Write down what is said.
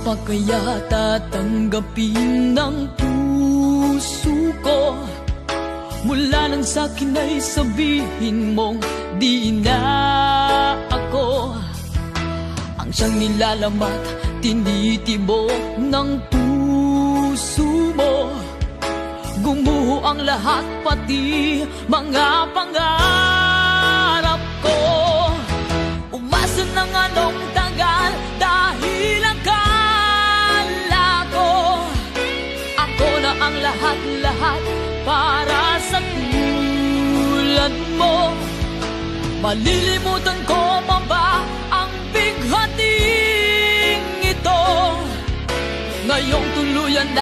pa kaya tatanggapin ng puso ko? Mula nang sa'kin ay sabihin mong di na ako ang siyang nilalamat, tinitibok ng puso mo. Gumuho ang lahat, pati mga pangarap ko. Umasa ng anong tagal dahil akala ko ako na ang lahat-lahat para sa tulad mo. Malilimutan ko pa ba ang bighating ito? Ngayong tuluyan na